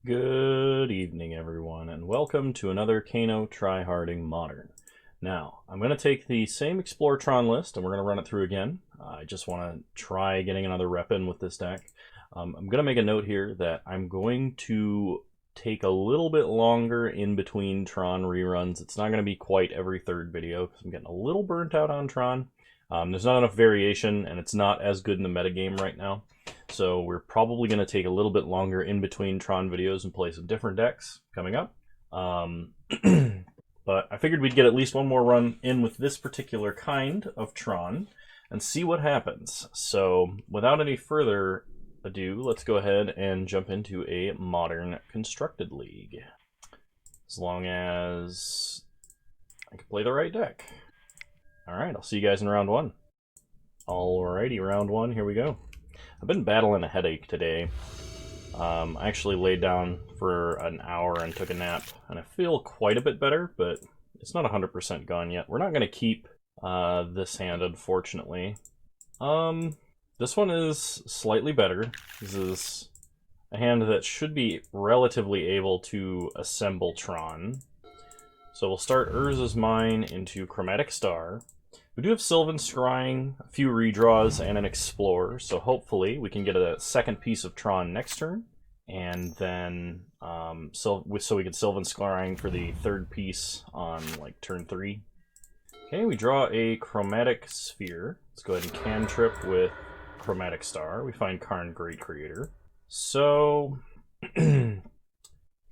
Good evening, everyone, and welcome to another Kano Tryharding Modern. Now, I'm going to take the same Explore Tron list, and we're going to run it through again. I just want to try getting another rep in with this deck. I'm going to make a note here that I'm going to take a little bit longer in between Tron reruns. It's not going to be quite every third video, because I'm getting a little burnt out on Tron. There's not enough variation, and it's not as good in the metagame right now. So we're probably going to take a little bit longer in between Tron videos and play some different decks coming up. But I figured we'd get at least one more run in with this particular kind of Tron and see what happens. So without any further ado, let's go ahead and jump into a modern constructed league. As long as I can play the right deck. Alright, I'll see you guys in round one. Alrighty, round one, here we go. I've been battling a headache today. I actually laid down for an hour and took a nap, and I feel quite a bit better, but it's not 100% gone yet. We're not going to keep this hand, unfortunately. This one is slightly better. This is a hand that should be relatively able to assemble Tron. So we'll start Urza's Mine into Chromatic Star. We do have Sylvan Scrying, a few redraws, and an Explorer, so hopefully we can get a second piece of Tron next turn, and then so we can Sylvan Scrying for the third piece on like turn 3. Okay, we draw a Chromatic Sphere. Let's go ahead and cantrip with Chromatic Star. We find Karn, Great Creator. So okay,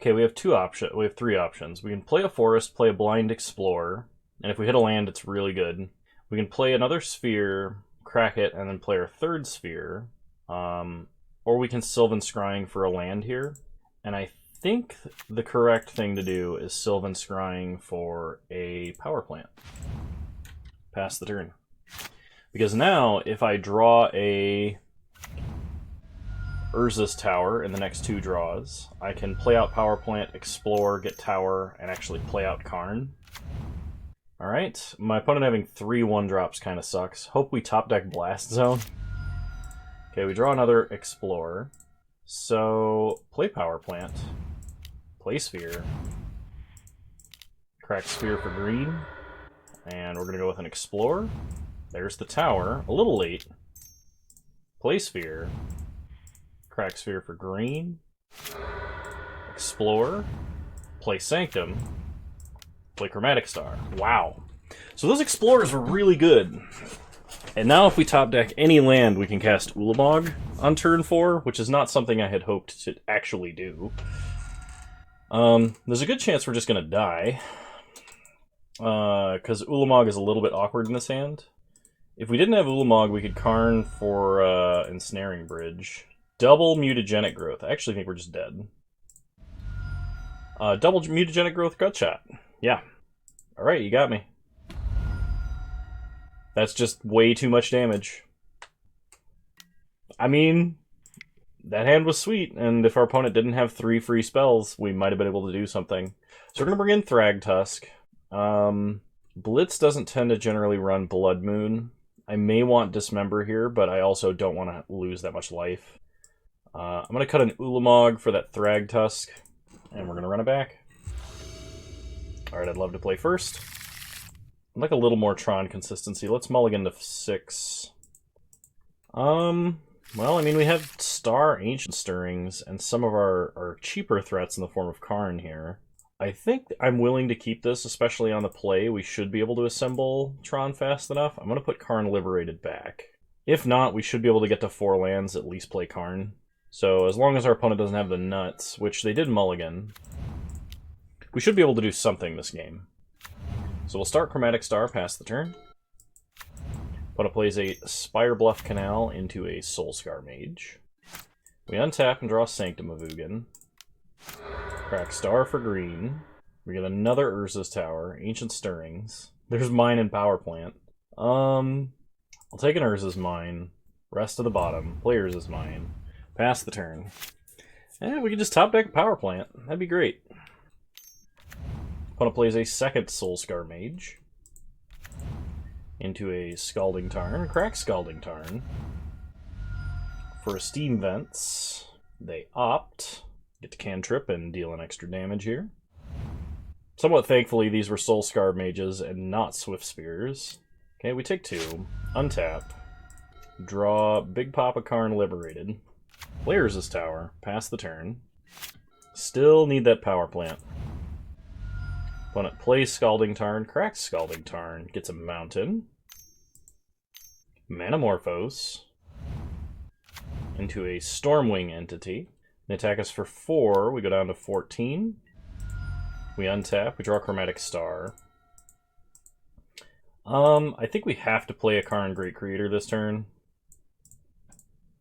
we have three options. We can play a forest, play a blind explorer, and if we hit a land, it's really good. We can play another sphere, crack it, and then play our third sphere. Or we can Sylvan Scrying for a land here. And I think the correct thing to do is Sylvan Scrying for a power plant. Pass the turn. Because now, if I draw a Urza's Tower in the next two draws, I can play out power plant, explore, get tower, and actually play out Karn. Alright, my opponent having 3 1-drops kind of sucks. Hope we top deck Blast Zone. Okay, we draw another Explorer. So, play Power Plant. Play Sphere. Crack Sphere for green. And we're going to go with an Explorer. There's the tower. A little late. Play Sphere. Crack Sphere for green. Explore. Play Sanctum. Play Chromatic Star. Wow. So those Explorers were really good. And now if we top deck any land, we can cast Ulamog on turn 4, which is not something I had hoped to actually do. There's a good chance we're just going to die. Because Ulamog is a little bit awkward in this hand. If we didn't have Ulamog, we could Karn for Ensnaring Bridge. Double Mutagenic Growth. I actually think we're just dead. Double Mutagenic Growth Gutshot. Yeah. Alright, you got me. That's just way too much damage. I mean, that hand was sweet, and if our opponent didn't have 3 free spells, we might have been able to do something. So we're going to bring in Thragtusk. Blitz doesn't tend to generally run Blood Moon. I may want Dismember here, but I also don't want to lose that much life. I'm going to cut an Ulamog for that Thragtusk, and we're going to run it back. Alright, I'd love to play first. I'd like a little more Tron consistency. Let's mulligan to 6. Well, I mean, we have Star, Ancient Stirrings, and some of our cheaper threats in the form of Karn here. I think I'm willing to keep this, especially on the play. We should be able to assemble Tron fast enough. I'm going to put Karn Liberated back. If not, we should be able to get to 4 lands, at least play Karn. So as long as our opponent doesn't have the nuts, which they did mulligan, we should be able to do something this game. So we'll start Chromatic Star, pass the turn. Opponent plays a Spirebluff Canal into a Soulscar Mage. We untap and draw Sanctum of Ugin. Crack Star for green. We get another Urza's Tower, Ancient Stirrings. There's Mine and Power Plant. I'll take an Urza's Mine. Rest to the bottom. Play Urza's Mine. Pass the turn. And we can just top deck a Power Plant. That'd be great. Opponent plays a second Soulscar Mage into a Scalding Tarn. Crack Scalding Tarn. For Steam Vents, they opt Get to cantrip and deal an extra damage here. Somewhat thankfully, these were Soul Scar mages and not Swift Spears. Okay, we take 2. Untap. Draw Big Papa Karn Liberated. Players this tower. Pass the turn. Still need that power plant. Opponent plays Scalding Tarn, cracks Scalding Tarn, gets a mountain. Manamorphose into a Stormwing entity. They attack us for 4, we go down to 14. We untap, we draw Chromatic Star. I think we have to play a Karn Great Creator this turn.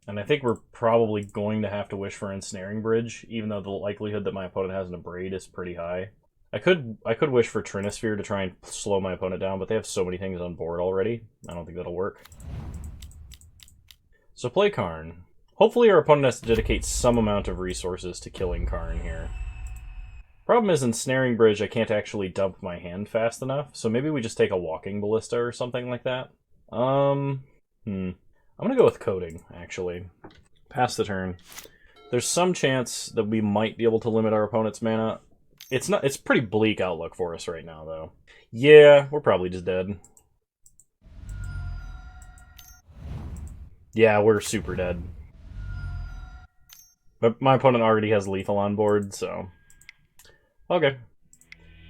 And I think we're probably going to have to wish for Ensnaring Bridge, even though the likelihood that my opponent has an Abrade is pretty high. I could wish for Trinisphere to try and slow my opponent down, but they have so many things on board already. I don't think that'll work. So play Karn. Hopefully our opponent has to dedicate some amount of resources to killing Karn here. Problem is, Ensnaring Bridge, I can't actually dump my hand fast enough, so maybe we just take a Walking Ballista or something like that. I'm gonna go with Coding, actually. Pass the turn. There's some chance that we might be able to limit our opponent's mana. It's pretty bleak outlook for us right now, though. Yeah, we're probably just dead. Yeah, we're super dead. But my opponent already has lethal on board, so... Okay.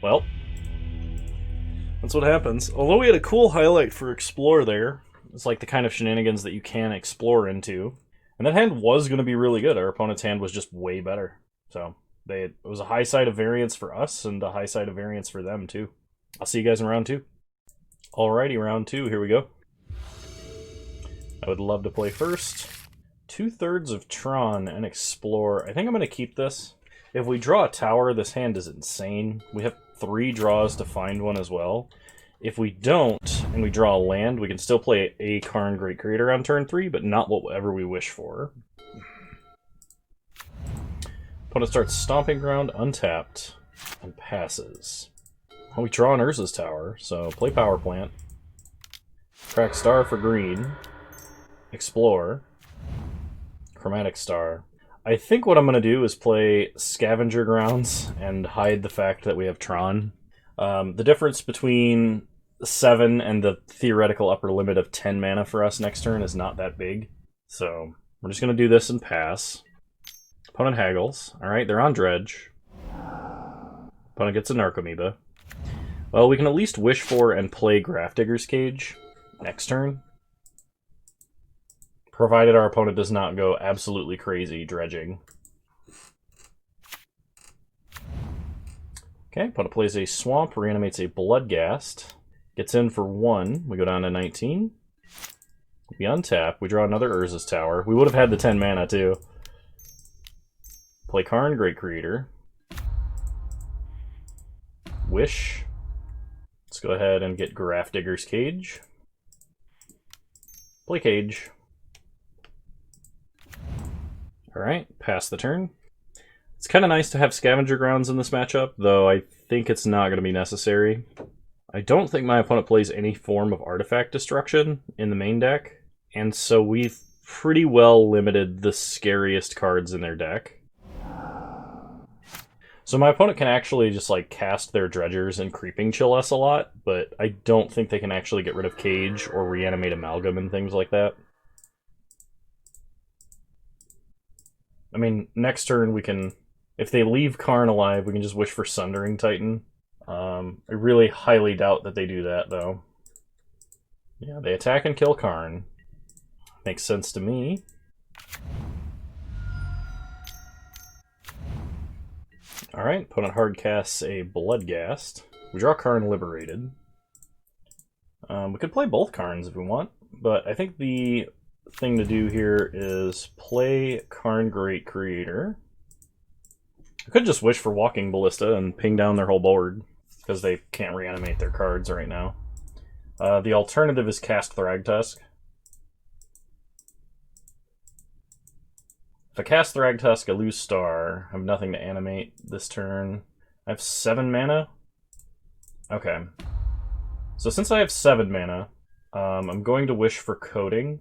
Well. That's what happens. Although we had a cool highlight for Explore there. It's like the kind of shenanigans that you can explore into. And that hand was going to be really good. Our opponent's hand was just way better. So... it was a high side of variance for us, and a high side of variance for them, too. I'll see you guys in round 2. Alrighty, round 2, here we go. I would love to play first. 2/3 of Tron and Explore. I think I'm going to keep this. If we draw a tower, this hand is insane. We have 3 draws to find one as well. If we don't, and we draw a land, we can still play a Karn Great Creator on turn 3, but not whatever we wish for. Opponent starts Stomping Ground, untapped, and passes. Well, we draw an Urza's Tower, so play Power Plant. Crack Star for green. Explore. Chromatic Star. I think what I'm going to do is play Scavenger Grounds and hide the fact that we have Tron. The difference between 7 and the theoretical upper limit of 10 mana for us next turn is not that big. So we're just going to do this and pass. Opponent haggles. Alright, they're on Dredge. Opponent gets a Narcomoeba. Well, we can at least wish for and play Grafdigger's Cage next turn. Provided our opponent does not go absolutely crazy dredging. Okay, opponent plays a Swamp, reanimates a Bloodghast. Gets in for 1. We go down to 19. We untap. We draw another Urza's Tower. We would have had the 10 mana, too. Play Karn, Great Creator. Wish. Let's go ahead and get Grafdigger's Cage. Play Cage. Alright, pass the turn. It's kind of nice to have Scavenger Grounds in this matchup, though I think it's not going to be necessary. I don't think my opponent plays any form of artifact destruction in the main deck, and so we've pretty well limited the scariest cards in their deck. So my opponent can actually just like cast their Dredgers and Creeping Chill us a lot, but I don't think they can actually get rid of Cage or reanimate Amalgam and things like that. I mean, next turn we can, if they leave Karn alive, we can just wish for Sundering Titan. I really highly doubt that they do that, though. Yeah, they attack and kill Karn. Makes sense to me. Alright, opponent hard casts a Bloodghast. We draw Karn Liberated. We could play both Karns if we want, but I think the thing to do here is play Karn Great Creator. I could just wish for Walking Ballista and ping down their whole board, because they can't reanimate their cards right now. The alternative is cast Thragtusk. If I cast Thragtusk, I lose Star. I have nothing to animate this turn. I have 7 mana? Okay. So since I have 7 mana, I'm going to wish for Coding.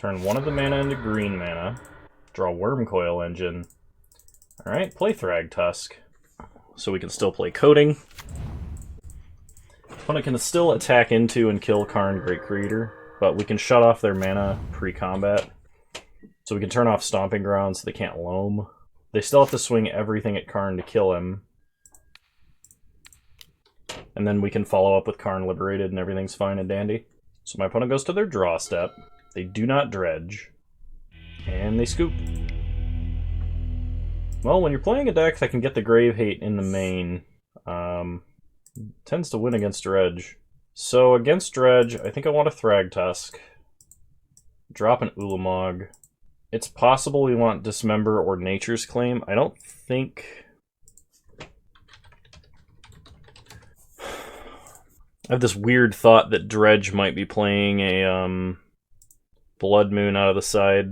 Turn one of the mana into green mana. Draw Wormcoil Engine. Alright, play Thragtusk. So we can still play Coding. Opponent can still attack into and kill Karn Great Creator, but we can shut off their mana pre-combat. So we can turn off Stomping Grounds so they can't loam. They still have to swing everything at Karn to kill him. And then we can follow up with Karn Liberated and everything's fine and dandy. So my opponent goes to their draw step. They do not dredge. And they scoop. Well, when you're playing a deck that can get the Grave Hate in the main, tends to win against dredge. So against dredge, I think I want a Thragtusk. Drop an Ulamog. It's possible we want Dismember or Nature's Claim. I don't think... I have this weird thought that dredge might be playing a Blood Moon out of the side.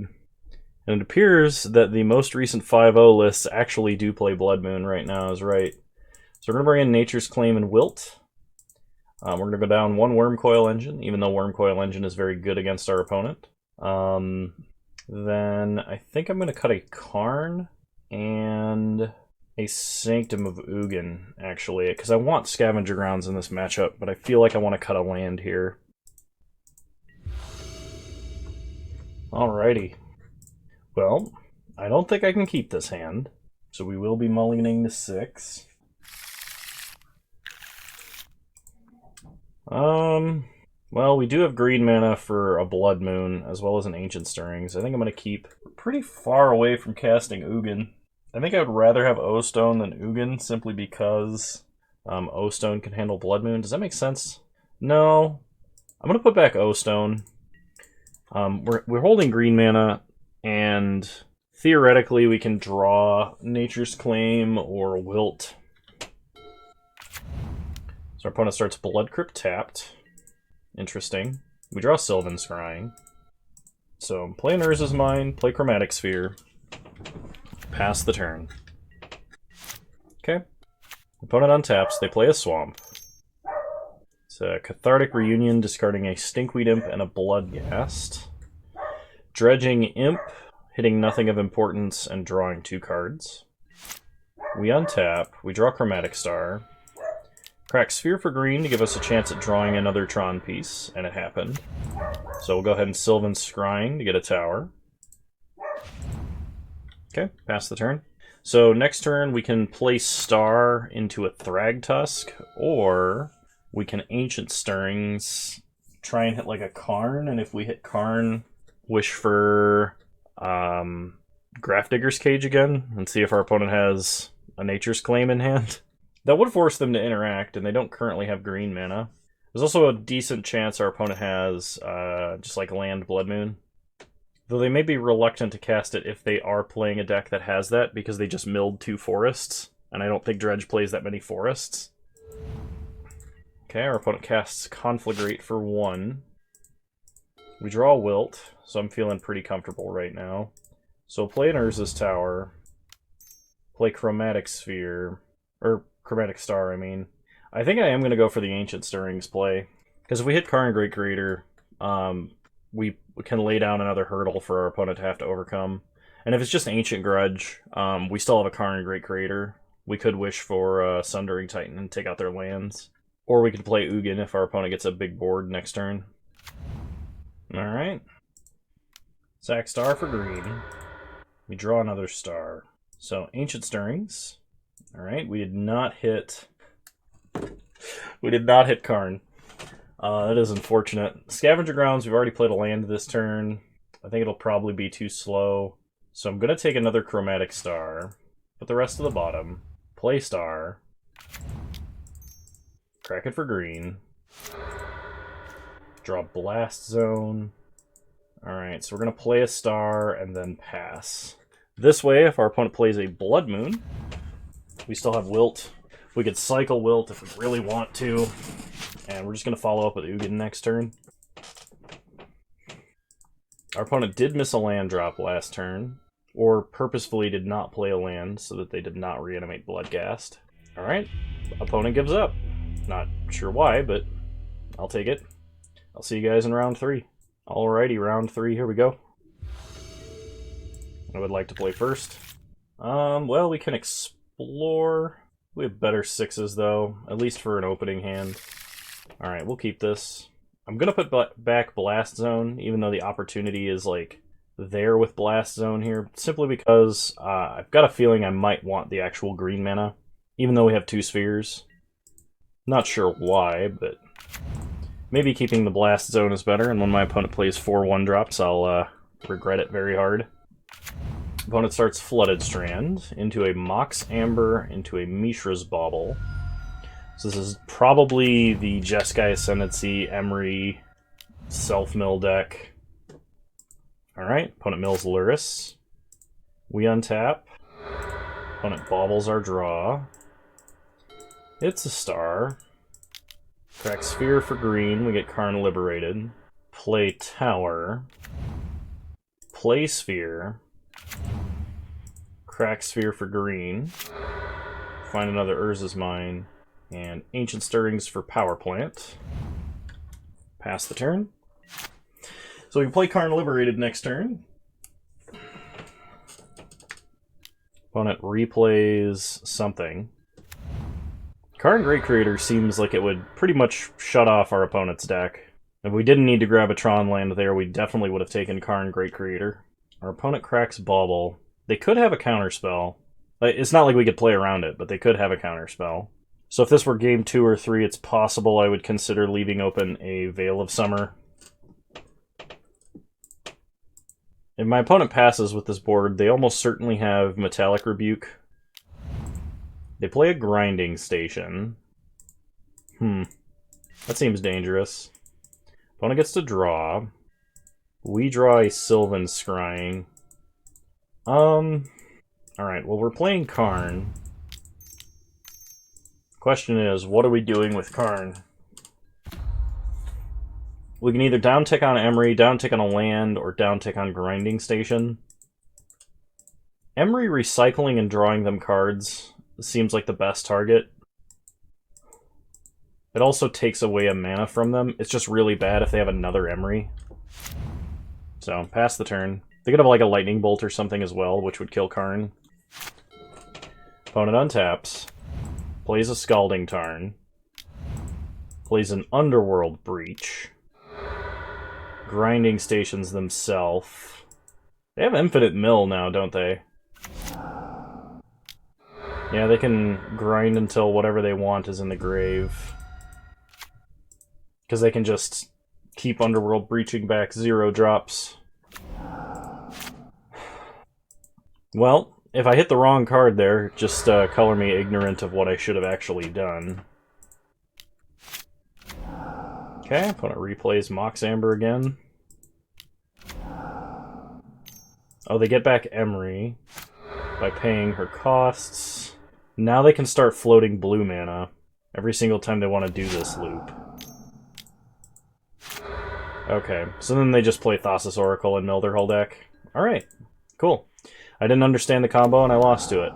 And it appears that the most recent 5-0 lists actually do play Blood Moon right now, is right. So we're going to bring in Nature's Claim and Wilt. We're going to go down one Wormcoil Engine, even though Wormcoil Engine is very good against our opponent. Then I think I'm going to cut a Karn and a Sanctum of Ugin, actually, because I want Scavenger Grounds in this matchup, but I feel like I want to cut a land here. Alrighty. Well, I don't think I can keep this hand, so we will be mulliganing to 6. Well, we do have green mana for a Blood Moon, as well as an Ancient Stirrings. I think I'm going to keep pretty far away from casting Ugin. I think I would rather have O-Stone than Ugin, simply because O-Stone can handle Blood Moon. Does that make sense? No. I'm going to put back O-Stone. We're holding green mana, and theoretically we can draw Nature's Claim or Wilt. So our opponent starts Blood Crypt tapped. Interesting. We draw Sylvan Scrying. So play Urza's Mine, play Chromatic Sphere. Pass the turn. Okay. Opponent untaps, they play a Swamp. It's a Cathartic Reunion, discarding a Stinkweed Imp and a Bloodghast. Dredging Imp, hitting nothing of importance and drawing 2 cards. We untap, we draw Chromatic Star. Crack Sphere for green to give us a chance at drawing another Tron piece, and it happened. So we'll go ahead and Sylvan Scrying to get a tower. Okay, pass the turn. So next turn we can place Star into a Thragtusk, or we can Ancient Stirrings, try and hit like a Karn, and if we hit Karn, wish for Grafdigger's Cage again, and see if our opponent has a Nature's Claim in hand. That would force them to interact, and they don't currently have green mana. There's also a decent chance our opponent has just like land Blood Moon. Though they may be reluctant to cast it if they are playing a deck that has that, because they just milled 2 forests, and I don't think Dredge plays that many forests. Okay, our opponent casts Conflagrate for 1. We draw Wilt, so I'm feeling pretty comfortable right now. So play an Urza's Tower, play Chromatic Sphere, or Chromatic Star, I mean. I think I am going to go for the Ancient Stirrings play, because if we hit Karn Great Creator, we can lay down another hurdle for our opponent to have to overcome. And if it's just Ancient Grudge, we still have a Karn Great Creator. We could wish for Sundering Titan and take out their lands. Or we could play Ugin if our opponent gets a big board next turn. Alright. Sack Star for green. We draw another star. So, Ancient Stirrings. Alright, we did not hit Karn. That is unfortunate. Scavenger Grounds, we've already played a land this turn. I think it'll probably be too slow. So I'm going to take another Chromatic Star. Put the rest to the bottom. Play Star. Crack it for green. Draw Blast Zone. Alright, so we're going to play a Star and then pass. This way, if our opponent plays a Blood Moon, we still have Wilt. We could cycle Wilt if we really want to. And we're just going to follow up with Ugin next turn. Our opponent did miss a land drop last turn, or purposefully did not play a land so that they did not reanimate Bloodghast. Alright, opponent gives up. Not sure why, but I'll take it. I'll see you guys in round 3. Alrighty, round 3, here we go. I would like to play first. Well, we can explore. We have better 6s, though, at least for an opening hand. Alright, we'll keep this. I'm gonna put back Blast Zone, even though the opportunity is, like, there with Blast Zone here, simply because I've got a feeling I might want the actual green mana, even though we have 2 spheres. Not sure why, but maybe keeping the Blast Zone is better, and when my opponent plays 4 1-drops, I'll regret it very hard. Opponent starts Flooded Strand, into a Mox Amber, into a Mishra's Bauble. So this is probably the Jeskai Ascendancy, Emery, Self-Mill deck. Alright, opponent mills Luris. We untap. Opponent baubles our draw. It's a star. Crack Sphere for green, we get Karn Liberated. Play Tower. Play Sphere. Crack Sphere for green. Find another Urza's Mine. And Ancient Stirrings for Power Plant. Pass the turn. So we can play Karn Liberated next turn. Opponent replays something. Karn Great Creator seems like it would pretty much shut off our opponent's deck. If we didn't need to grab a Tron land there, we definitely would have taken Karn Great Creator. Our opponent cracks Bauble. They could have a counterspell. It's not like we could play around it, but they could have a counterspell. So if this were game 2 or 3, it's possible I would consider leaving open a Veil of Summer. If my opponent passes with this board, they almost certainly have Metallic Rebuke. They play a Grinding Station. That seems dangerous. Opponent gets to draw. We draw a Sylvan Scrying. Alright, well we're playing Karn. Question is, what are we doing with Karn? We can either down-tick on Emery, down-tick on a land, or down-tick on Grinding Station. Emery recycling and drawing them cards seems like the best target. It also takes away a mana from them. It's just really bad if they have another Emery. So, pass the turn. They could have like a Lightning Bolt or something as well, which would kill Karn. Opponent untaps. Plays a Scalding Tarn. Plays an Underworld Breach. Grinding Stations themselves. They have Infinite Mill now, don't they? Yeah, they can grind until whatever they want is in the grave. Because they can just keep Underworld Breaching back 0-drops. Well, if I hit the wrong card there, just color me ignorant of what I should have actually done. Okay, opponent replays Mox Amber again. Oh, they get back Emery by paying her costs. Now they can start floating blue mana every single time they want to do this loop. Okay, so then they just play Thassa's Oracle and mill their whole deck. Alright, cool. I didn't understand the combo and I lost to it.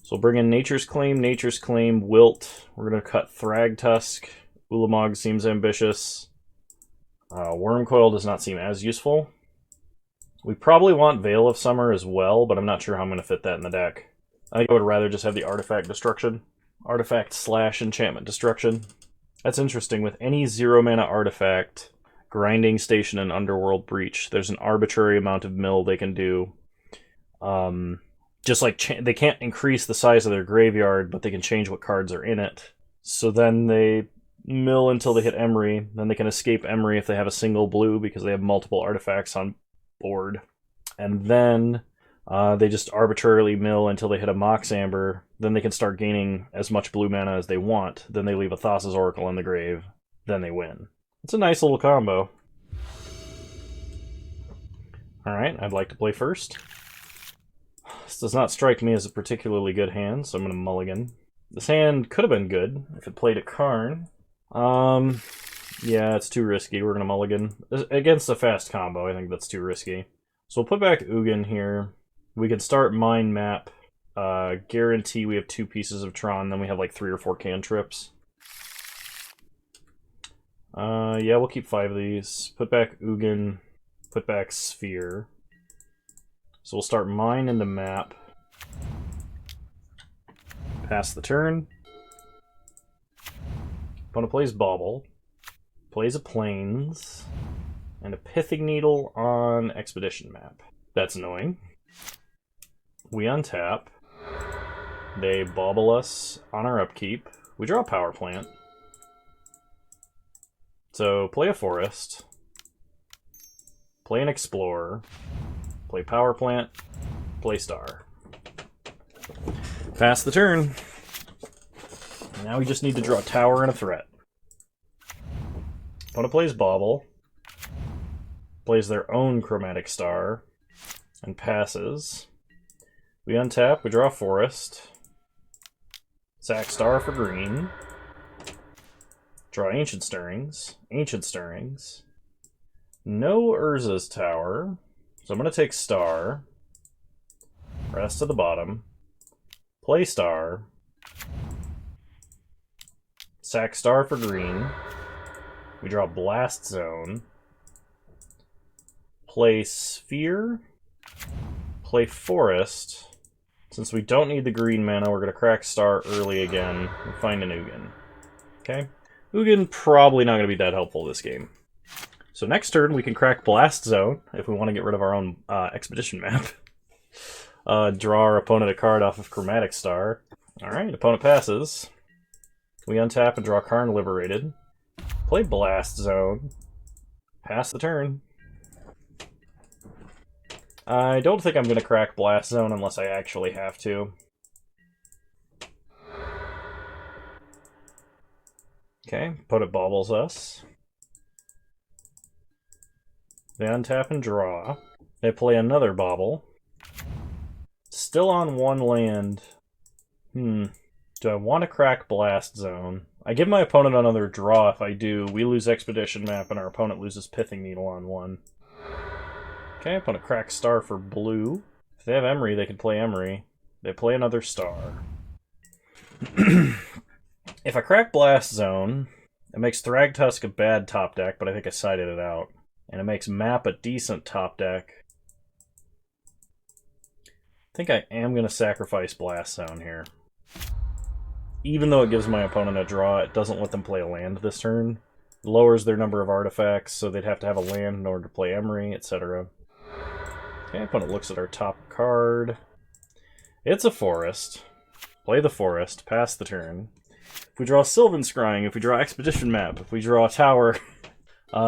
So we'll bring in Nature's Claim, Wilt. We're going to cut Thragtusk. Ulamog seems ambitious. Wormcoil does not seem as useful. We probably want Veil of Summer as well, but I'm not sure how I'm going to fit that in the deck. I think I would rather just have the Artifact Destruction. Artifact/Enchantment Destruction. That's interesting. With any 0-mana artifact, Grinding Station and Underworld Breach, there's an arbitrary amount of mill they can do. Just like they can't increase the size of their graveyard, but they can change what cards are in it. So then they mill until they hit Emery. Then they can escape Emery if they have a single blue because they have multiple artifacts on board. And then they just arbitrarily mill until they hit a Mox Amber. Then they can start gaining as much blue mana as they want. Then they leave a Thassa's Oracle in the grave. Then they win. It's a nice little combo. Alright, I'd like to play first. This does not strike me as a particularly good hand, so I'm going to mulligan. This hand could have been good if it played a Karn. Yeah, it's too risky. We're going to mulligan. Against a fast combo, I think that's too risky. So we'll put back Ugin here. We could start Mind Map. Guarantee we have 2 pieces of Tron, then we have like 3 or 4 cantrips. Yeah, we'll keep 5 of these. Put back Ugin, put back Sphere. So we'll start mine in the map. Pass the turn. Opponent plays Bauble. Plays a Plains. And a Pithing Needle on Expedition map. That's annoying. We untap. They Bauble us on our upkeep. We draw a Power Plant. So play a Forest. Play an Explorer. Play Power Plant. Play Star. Pass the turn. Now we just need to draw a Tower and a Threat. Opponent plays Bauble. Plays their own Chromatic Star. And passes. We untap, we draw a Forest. Sack Star for green. Draw Ancient Stirrings. Ancient Stirrings. No Urza's Tower. So I'm going to take Star. Rest to the bottom. Play Star. Sack Star for green. We draw Blast Zone. Play Sphere. Play Forest. Since we don't need the green mana, we're going to crack Star early again and find an Ugin. Okay? Ugin probably not going to be that helpful this game. So next turn, we can crack Blast Zone if we want to get rid of our own Expedition map. Draw our opponent a card off of Chromatic Star. Alright, opponent passes. We untap and draw Karn Liberated. Play Blast Zone. Pass the turn. I don't think I'm going to crack Blast Zone unless I actually have to. Okay, opponent baubles us. They untap and draw. They play another bauble. Still on 1 land. Do I want to crack Blast Zone? I give my opponent another draw if I do. We lose Expedition map and our opponent loses Pithing Needle on 1. Okay, opponent cracks Star for blue. If they have Emery, they can play Emery. They play another Star. If I crack Blast Zone, it makes Thragtusk a bad top deck, but I think I sided it out. And it makes Map a decent top deck. I think I am going to sacrifice Blast Zone here. Even though it gives my opponent a draw, it doesn't let them play a land this turn. It lowers their number of artifacts, so they'd have to have a land in order to play Emery, etc. Okay, opponent looks at our top card. It's a Forest. Play the Forest, pass the turn. If we draw Sylvan Scrying, if we draw Expedition map, if we draw a Tower,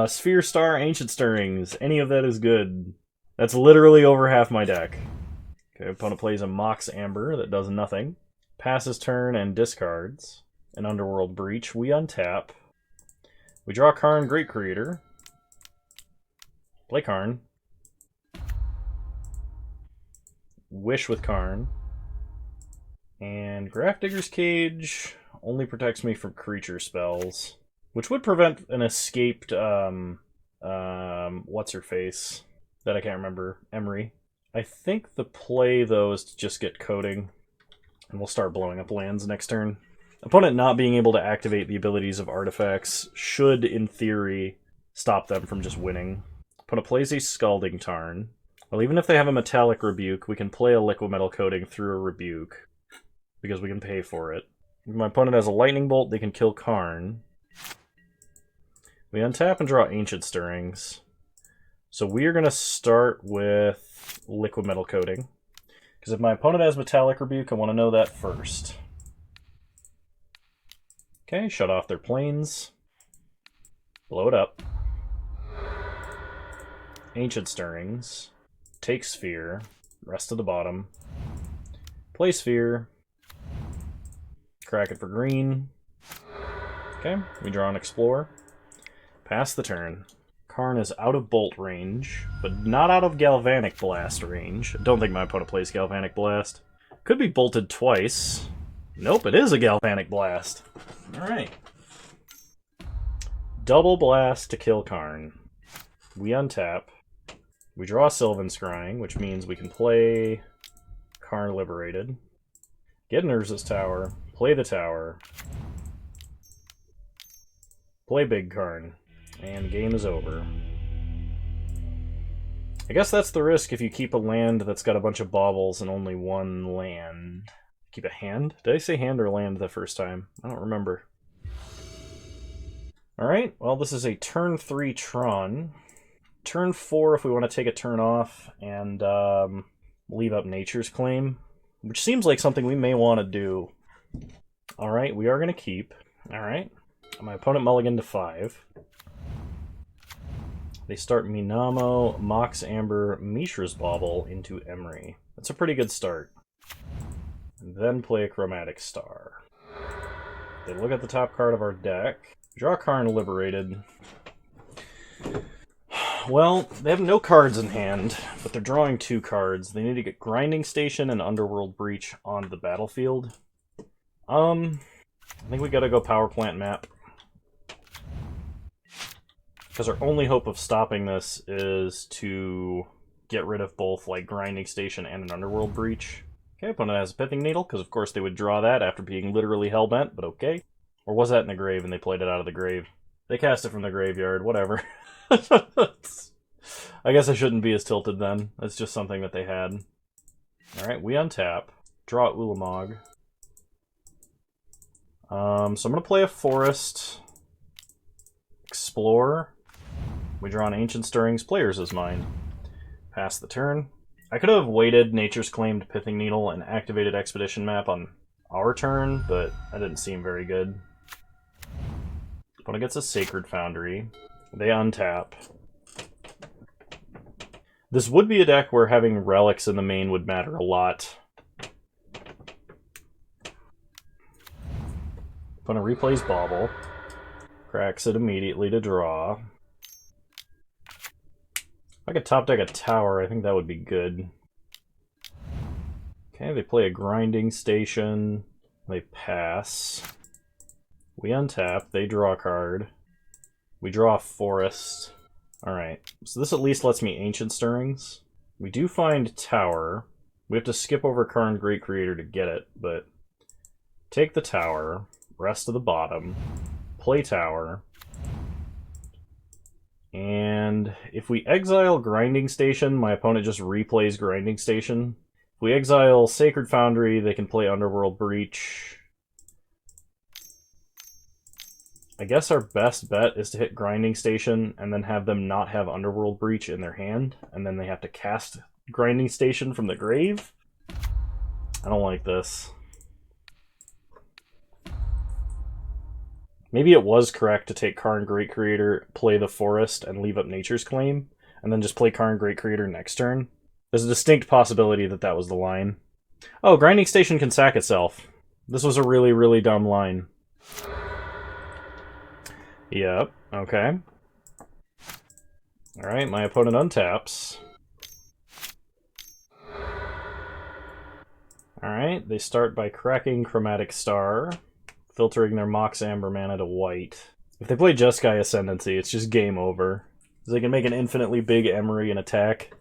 Sphere, Star, Ancient Stirrings, any of that is good. That's literally over half my deck. Okay, opponent plays a Mox Amber that does nothing. Passes turn and discards. An Underworld Breach. We untap. We draw Karn, Great Creator. Play Karn. Wish with Karn. And Grafdigger's Cage only protects me from creature spells, which would prevent an escaped, what's-her-face, that I can't remember, Emery. I think the play, though, is to just get coding, and we'll start blowing up lands next turn. Opponent not being able to activate the abilities of artifacts should, in theory, stop them from just winning. Opponent plays a Scalding Tarn. Well, even if they have a Metallic Rebuke, we can play a Liquid Metal Coating through a Rebuke, because we can pay for it. If my opponent has a Lightning Bolt, they can kill Karn. We untap and draw Ancient Stirrings. So we are going to start with Liquid Metal Coating, because if my opponent has Metallic Rebuke, I want to know that first. Okay, shut off their planes. Blow it up. Ancient Stirrings. Take Sphere. Rest to the bottom. Play Sphere. Crack it for green. Okay, we draw an Explore. Pass the turn. Karn is out of Bolt range, but not out of Galvanic Blast range. I don't think my opponent plays Galvanic Blast. Could be bolted twice. Nope, it is a Galvanic Blast. Alright. Double Blast to kill Karn. We untap. We draw Sylvan Scrying, which means we can play Karn Liberated. Get an Urza's Tower. Play the tower. Play Big Karn. And game is over. I guess that's the risk if you keep a land that's got a bunch of baubles and only one land. Keep a hand? Did I say hand or land the first time? I don't remember. Alright, well this is a turn 3 Tron. Turn 4 if we want to take a turn off and leave up Nature's Claim, which seems like something we may want to do. Alright, we are going to keep. Alright, my opponent mulliganed to 5. They start Minamo, Mox Amber, Mishra's Bauble into Emery. That's a pretty good start. And then play a Chromatic Star. They look at the top card of our deck. Draw Karn Liberated. Well, they have no cards in hand, but they're drawing 2 cards. They need to get Grinding Station and Underworld Breach onto the battlefield. I think we gotta go Power Plant Map. Because our only hope of stopping this is to get rid of both, like, Grinding Station and an Underworld Breach. Okay, opponent has a Pithing Needle, because of course they would draw that after being literally hellbent, but okay. Or was that in the grave and they played it out of the grave? They cast it from the graveyard, whatever. I guess I shouldn't be as tilted then. That's just something that they had. Alright, we untap. Draw Ulamog. So I'm going to play a Forest. Explore. We draw an Ancient Stirrings. Players is mine. Pass the turn. I could have waited Nature's Claimed Pithing Needle and activated Expedition Map on our turn, but that didn't seem very good. Opponent gets a Sacred Foundry. They untap. This would be a deck where having relics in the main would matter a lot. Opponent replays Bauble. Cracks it immediately to draw. If I could top deck a tower, I think that would be good. Okay, they play a Grinding Station. They pass. We untap. They draw a card. We draw a Forest. Alright, so this at least lets me Ancient Stirrings. We do find Tower. We have to skip over Karn Great Creator to get it, but take the Tower, rest to the bottom, play Tower, and if we exile Grinding Station, my opponent just replays Grinding Station. If we exile Sacred Foundry, they can play Underworld Breach. I guess our best bet is to hit Grinding Station and then have them not have Underworld Breach in their hand, and then they have to cast Grinding Station from the grave. I don't like this. Maybe it was correct to take Karn Great Creator, play the Forest, and leave up Nature's Claim, and then just play Karn Great Creator next turn. There's a distinct possibility that that was the line. Oh, Grinding Station can sack itself. This was a really, really dumb line. Yep, okay. Alright, my opponent untaps. Alright, they start by cracking Chromatic Star, filtering their Mox Amber mana to white. If they play Jeskai Ascendancy, it's just game over. Because they can make an infinitely big Emery and attack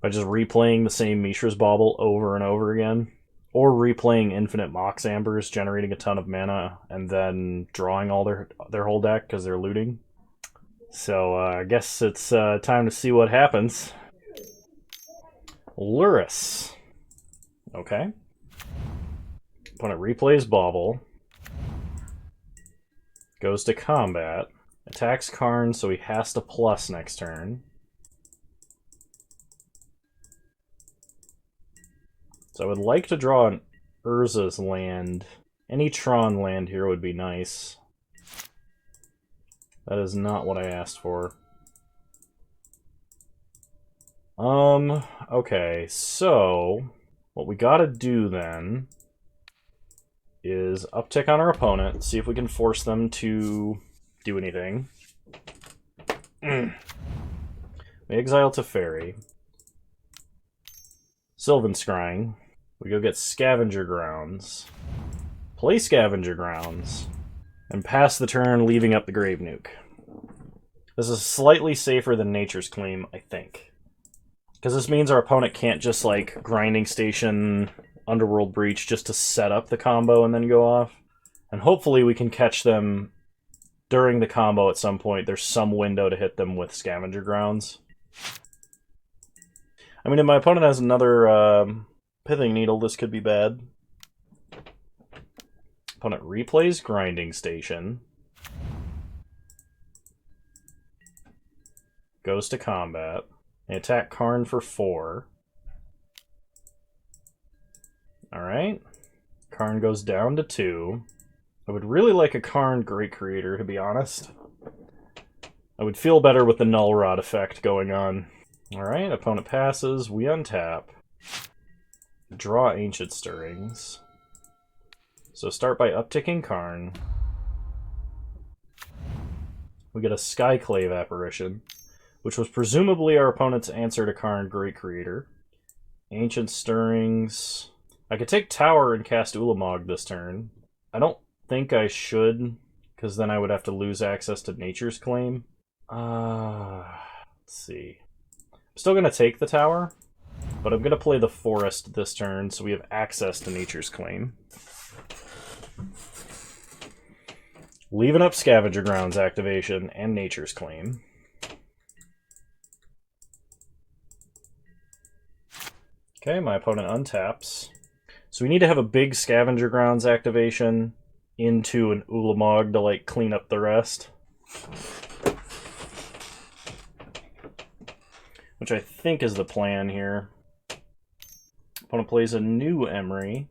by just replaying the same Mishra's Bauble over and over again. Or replaying infinite Mox Ambers, generating a ton of mana, and then drawing all their whole deck because they're looting. So I guess it's time to see what happens. Lurrus. Okay. Opponent replays Bauble. Goes to combat. Attacks Karn, so he has to plus next turn. So I would like to draw an Urza's land. Any Tron land here would be nice. That is not what I asked for. Okay, so what we gotta do then is uptick on our opponent, see if we can force them to do anything. We exile Teferi. Sylvan Scrying. We go get Scavenger Grounds. Play Scavenger Grounds. And pass the turn, leaving up the Grave Nuke. This is slightly safer than Nature's Claim, I think. Because this means our opponent can't just, like, Grinding Station Underworld Breach just to set up the combo and then go off. And hopefully we can catch them during the combo at some point. There's some window to hit them with Scavenger Grounds. I mean, if my opponent has another Pithing Needle, this could be bad. Opponent replays Grinding Station. Goes to combat. They attack Karn for 4. Alright. Karn goes down to 2. I would really like a Karn Great Creator, to be honest. I would feel better with the Null Rod effect going on. Alright, opponent passes. We untap. Draw Ancient Stirrings. So start by upticking Karn. We get a Skyclave Apparition, which was presumably our opponent's answer to Karn Great Creator. Ancient Stirrings. I could take Tower and cast Ulamog this turn. I don't think I should, because then I would have to lose access to Nature's Claim. Let's see. I'm still going to take the Tower, but I'm going to play the Forest this turn so we have access to Nature's Claim. Leaving up Scavenger Grounds activation and Nature's Claim. Okay, my opponent untaps. So we need to have a big Scavenger Grounds activation into an Ulamog to, like, clean up the rest. Which I think is the plan here. Opponent plays a new Emery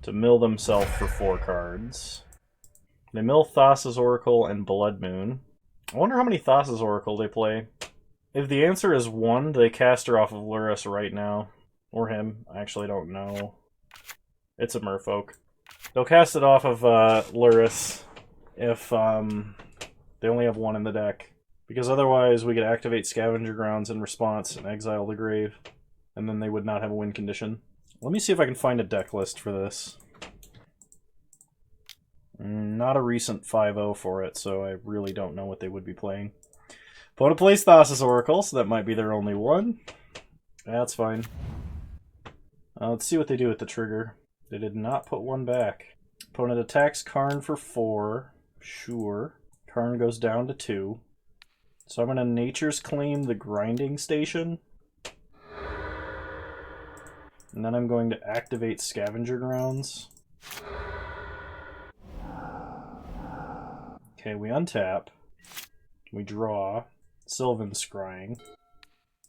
to mill themselves for 4 cards. They mill Thassa's Oracle and Blood Moon. I wonder how many Thassa's Oracle they play. If the answer is 1, they cast her off of Lurrus right now. Or him. I actually don't know. It's a Merfolk. They'll cast it off of Lurrus if they only have 1 in the deck. Because otherwise we could activate Scavenger Grounds in response and exile the grave. And then they would not have a win condition. Let me see if I can find a deck list for this. Not a recent 5-0 for it, so I really don't know what they would be playing. Opponent plays Thassa's Oracle, so that might be their only one. That's fine. Let's see what they do with the trigger. They did not put 1 back. Opponent attacks Karn for 4. Sure. Karn goes down to 2. So I'm going to Nature's Claim the Grinding Station. And then I'm going to activate Scavenger Grounds. Okay, we untap. We draw. Sylvan Scrying.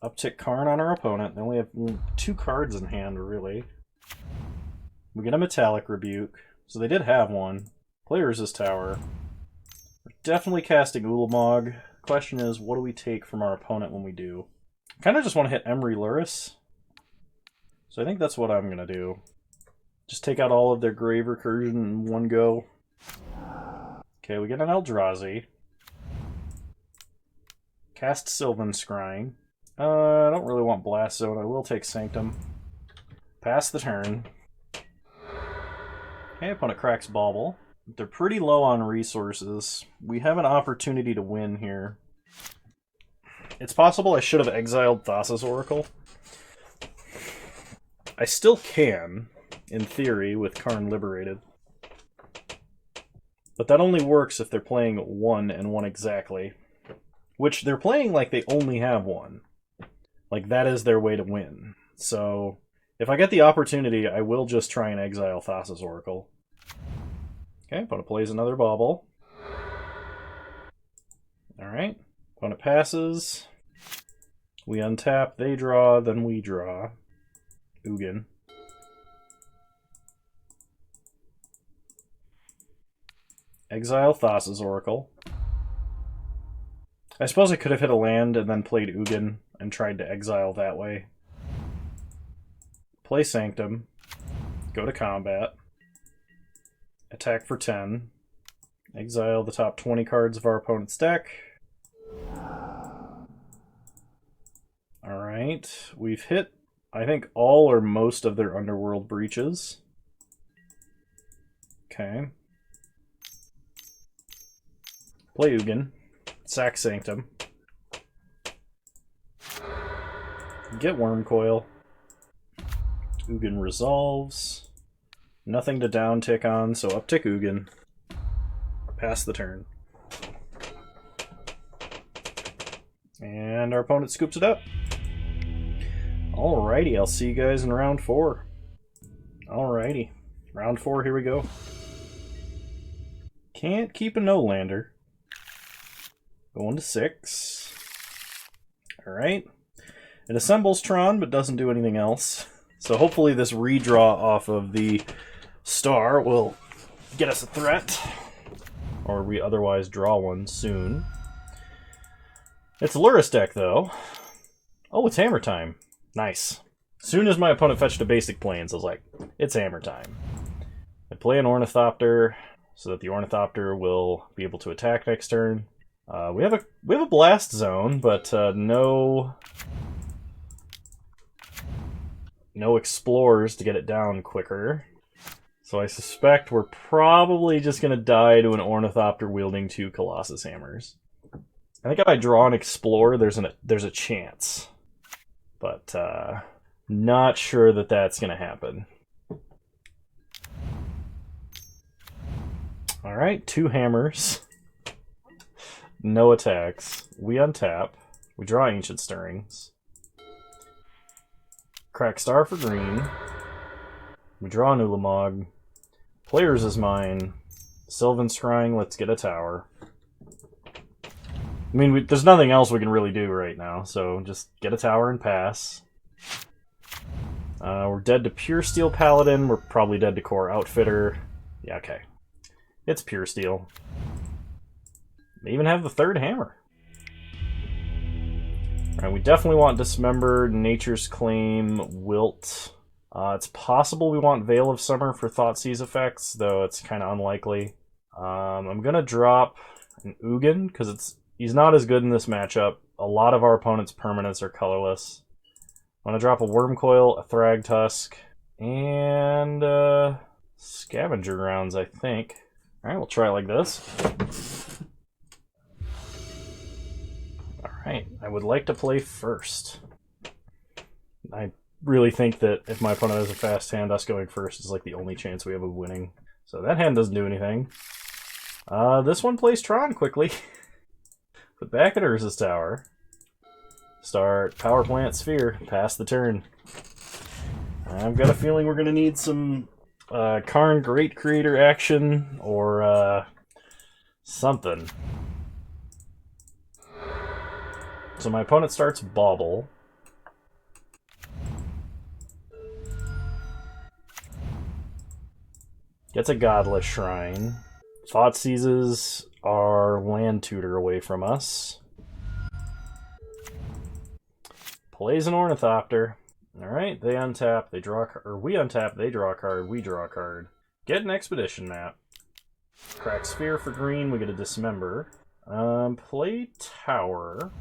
Uptick Karn on our opponent. They only have 2 cards in hand, really. We get a Metallic Rebuke. So they did have 1. Play Resist Tower. We're definitely casting Ulamog. Question is, what do we take from our opponent when we do? I kind of just want to hit Emery Lurrus. So I think that's what I'm going to do. Just take out all of their Grave Recursion in one go. Okay, we get an Eldrazi. Cast Sylvan Scrying. I don't really want Blast Zone. I will take Sanctum. Pass the turn. Okay, opponent cracks Bauble. They're pretty low on resources. We have an opportunity to win here. It's possible I should have exiled Thassa's Oracle. I still can, in theory, with Karn liberated. But that only works if they're playing 1 and 1 exactly. Which they're playing like they only have 1. Like, that is their way to win. So, if I get the opportunity, I will just try and exile Thassa's Oracle. Okay, opponent plays another Bauble. Alright, opponent passes. We untap, they draw, then we draw. Ugin. Exile Thassa's Oracle. I suppose I could have hit a land and then played Ugin and tried to exile that way. Play Sanctum. Go to combat. Attack for 10. Exile the top 20 cards of our opponent's deck. Alright, we've hit, I think, all or most of their Underworld Breaches. Okay. Play Ugin. Sack Sanctum. Get Wormcoil. Ugin resolves. Nothing to down tick on, so uptick Ugin. Pass the turn. And our opponent scoops it up. Alrighty, I'll see you guys in round 4. Alrighty, round 4, here we go. Can't keep a no-lander. Going to 6. Alright. It assembles Tron, but doesn't do anything else. So hopefully this redraw off of the star will get us a threat. Or we otherwise draw one soon. It's a Lurrus deck, though. Oh, it's hammer time. Nice. As soon as my opponent fetched a basic Plains, I was like, it's hammer time. I play an Ornithopter so that the Ornithopter will be able to attack next turn. We have a Blast Zone, but no Explorers to get it down quicker. So I suspect we're probably just going to die to an Ornithopter wielding 2 Colossus Hammers. I think if I draw an Explorer, there's a chance. But not sure that that's going to happen. Alright, 2 hammers. No attacks. We untap. We draw Ancient Stirrings. Crack Star for green. We draw an Ulamog. Players is mine. Sylvan Scrying, let's get a tower. I mean, there's nothing else we can really do right now, so just get a tower and pass. We're dead to Pure Steel Paladin. We're probably dead to Core Outfitter. Yeah, okay. It's Pure Steel. They even have the 3rd hammer. Alright, we definitely want Dismember, Nature's Claim, Wilt. It's possible we want Veil of Summer for Thoughtseize effects, though it's kind of unlikely. I'm going to drop an Ugin, because he's not as good in this matchup. A lot of our opponent's permanents are colorless. I'm going to drop a Wormcoil, a Thragtusk, and Scavenger Grounds, I think. Alright, we'll try it like this. Alright, I would like to play first. I really think that if my opponent has a fast hand, us going first is like the only chance we have of winning. So that hand doesn't do anything. This one plays Tron quickly. Put back at Urza's Tower. Start Power Plant Sphere. Pass the turn. I've got a feeling we're going to need some Karn Great Creator action or something. So my opponent starts Bauble. Gets a Godless Shrine. Thoughtseizes our Land Tutor away from us. Plays an Ornithopter. Alright, they untap, they draw a card. Or we untap, they draw a card, we draw a card. Get an Expedition Map. Crack Sphere for green, we get a Dismember. Play Tower.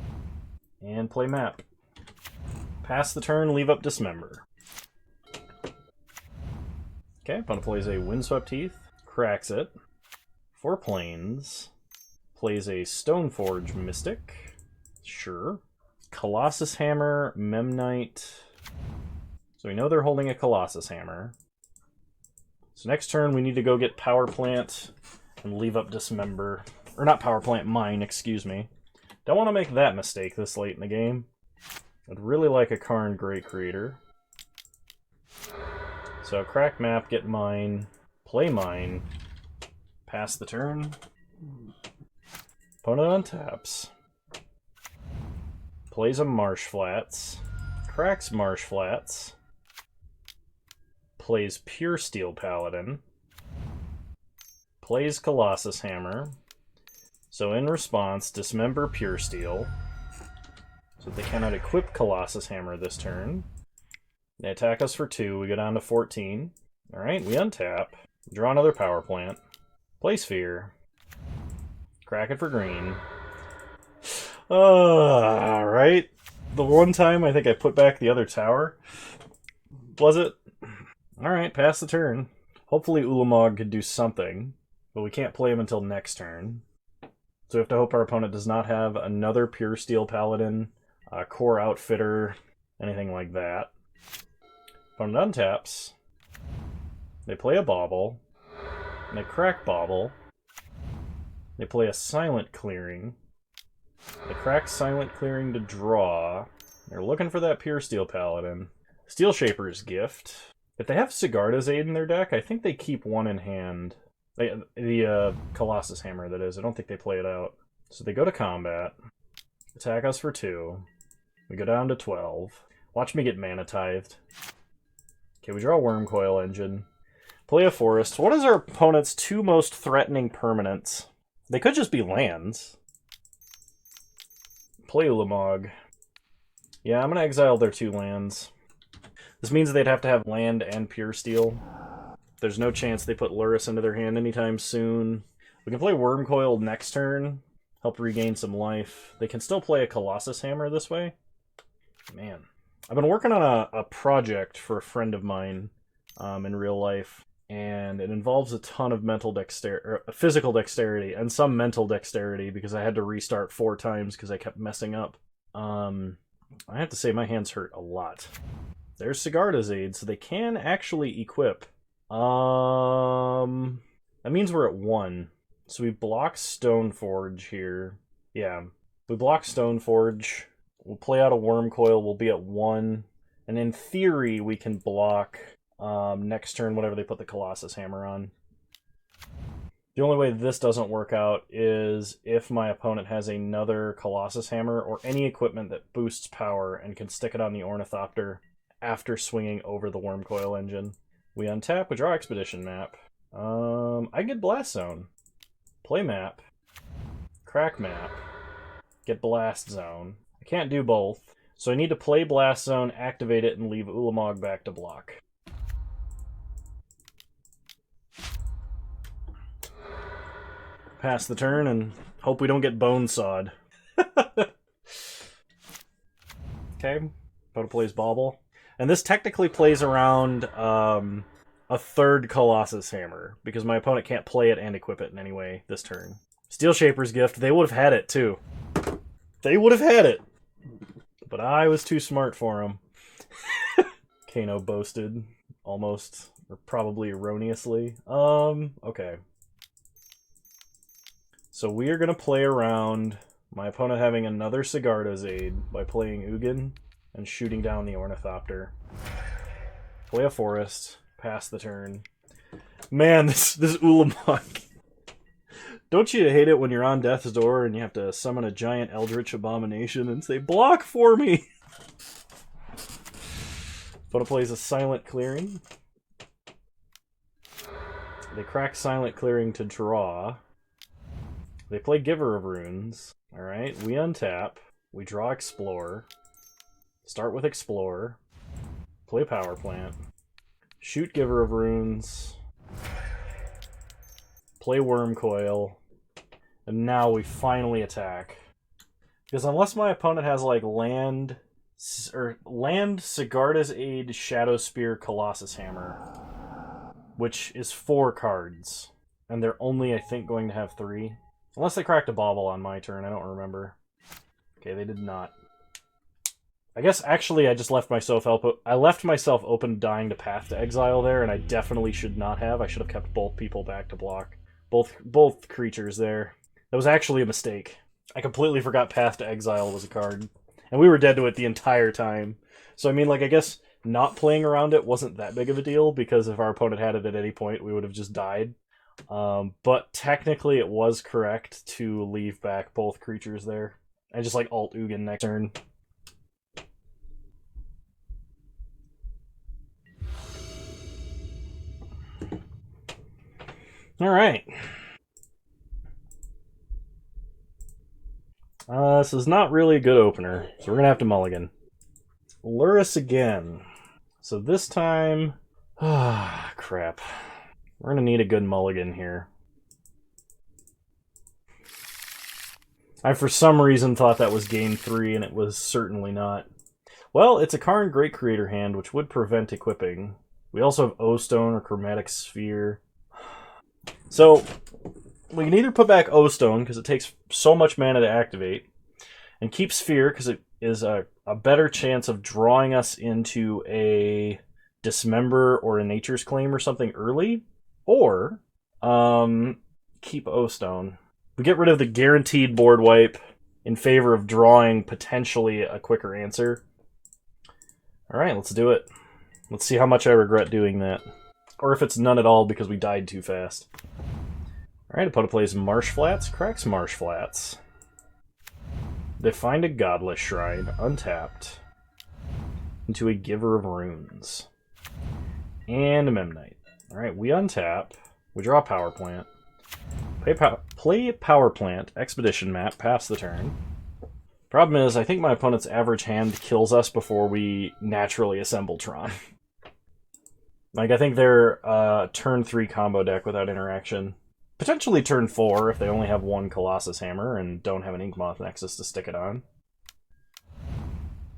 And play Map. Pass the turn, leave up Dismember. Okay, opponent plays a Windswept Heath, cracks it. 4 planes. Plays a Stoneforge Mystic. Sure. Colossus Hammer, Memnite. So we know they're holding a Colossus Hammer. So next turn we need to go get Power Plant and leave up Dismember. Or not Power Plant, Mine, excuse me. Don't want to make that mistake this late in the game. I'd really like a Karn Great Creator. So crack Map, get Mine, play Mine, pass the turn. Opponent untaps. Plays a Marsh Flats, cracks Marsh Flats, plays Pure Steel Paladin, plays Colossus Hammer. So in response, Dismember Pure Steel, so they cannot equip Colossus Hammer this turn. They attack us for 2, we go down to 14. Alright, we untap, draw another Power Plant, play Sphere, crack it for green. Alright. The one time I think I put back the other tower. Was it? Alright, pass the turn. Hopefully Ulamog could do something, but we can't play him until next turn. So we have to hope our opponent does not have another Pure Steel Paladin, Core Outfitter, anything like that. Opponent untaps. They play a bauble. And they crack bauble. They play a silent clearing. They crack silent clearing to draw. They're looking for that pure steel paladin. Steel Shaper's Gift. If they have Sigarda's Aid in their deck, I think they keep one in hand. The Colossus Hammer, that is. I don't think they play it out. So they go to combat. Attack us for 2. We go down to 12. Watch me get mana tithed. Okay, we draw a Wormcoil Engine. Play a Forest. What is our opponent's 2 most threatening permanents? They could just be lands. Play Ulamog. Yeah, I'm going to exile their 2 lands. This means they'd have to have land and pure steel. There's no chance they put Lurrus into their hand anytime soon. We can play Wormcoil next turn. Help regain some life. They can still play a Colossus Hammer this way. Man. I've been working on a project for a friend of mine in real life. And it involves a ton of physical dexterity and some mental dexterity because I had to restart 4 times because I kept messing up. I have to say my hands hurt a lot. There's Sigarda's Aid, so they can actually equip. That means we're at 1. So we block Stoneforge here. Yeah, we block Stoneforge. We'll play out a Wormcoil. We'll be at 1. And in theory, we can block... next turn, whenever they put the Colossus Hammer on. The only way this doesn't work out is if my opponent has another Colossus Hammer or any equipment that boosts power and can stick it on the Ornithopter after swinging over the Wormcoil Engine. We untap, we draw Expedition Map. I get Blast Zone. Play Map. Crack Map. Get Blast Zone. I can't do both, so I need to play Blast Zone, activate it, and leave Ulamog back to block. Pass the turn and hope we don't get bone sawed. Okay, opponent plays Bauble. And this technically plays around a third Colossus Hammer, because my opponent can't play it and equip it in any way this turn. Steel Shaper's Gift, they would have had it too. They would have had it! But I was too smart for them. Kano boasted, almost, or probably erroneously. Okay. So we are going to play around my opponent having another Sigarda's Aid by playing Ugin and shooting down the Ornithopter. Play a Forest, pass the turn. Man, this Ulamog. Don't you hate it when you're on death's door and you have to summon a giant Eldritch Abomination and say, block for me? Opponent plays a Silent Clearing. They crack Silent Clearing to draw. They play Giver of Runes. Alright, we untap. We draw Explore. Start with Explore. Play Power Plant. Shoot Giver of Runes. Play Wormcoil. And now we finally attack. Because unless my opponent has like land, Sigarda's Aid, Shadow Spear, Colossus Hammer, which is 4 cards. And they're only, I think, going to have 3. Unless they cracked a Bauble on my turn, I don't remember. Okay, they did not. I guess, actually, I just left myself open dying to Path to Exile there, and I definitely should not have. I should have kept both people back to block. Both creatures there. That was actually a mistake. I completely forgot Path to Exile was a card. And we were dead to it the entire time. So, I mean, like, I guess not playing around it wasn't that big of a deal, because if our opponent had it at any point, we would have just died. But technically it was correct to leave back both creatures there. I just like alt Ugin next turn. Alright. This is not really a good opener, so we're gonna have to mulligan. Lurrus again. So this time... Ah, crap. We're going to need a good mulligan here. I, for some reason, thought that was game 3, and it was certainly not. Well, it's a Karn Great Creator hand, which would prevent equipping. We also have O-Stone or Chromatic Sphere. So, we can either put back O-Stone, because it takes so much mana to activate, and keep Sphere, because it is a better chance of drawing us into a Dismember or a Nature's Claim or something early, or keep O-Stone. We get rid of the guaranteed board wipe in favor of drawing potentially a quicker answer. Alright, let's do it. Let's see how much I regret doing that. Or if it's none at all because we died too fast. Alright, opponent plays Marsh Flats, cracks Marsh Flats. They find a Godless Shrine, untapped, into a Giver of Runes. And a Memnite. Alright, we untap, we draw Power Plant, play Power Plant, Expedition Map, pass the turn. Problem is, I think my opponent's average hand kills us before we naturally assemble Tron. Like, I think they're turn 3 combo deck without interaction. Potentially turn 4 if they only have one Colossus Hammer and don't have an Inkmoth Nexus to stick it on.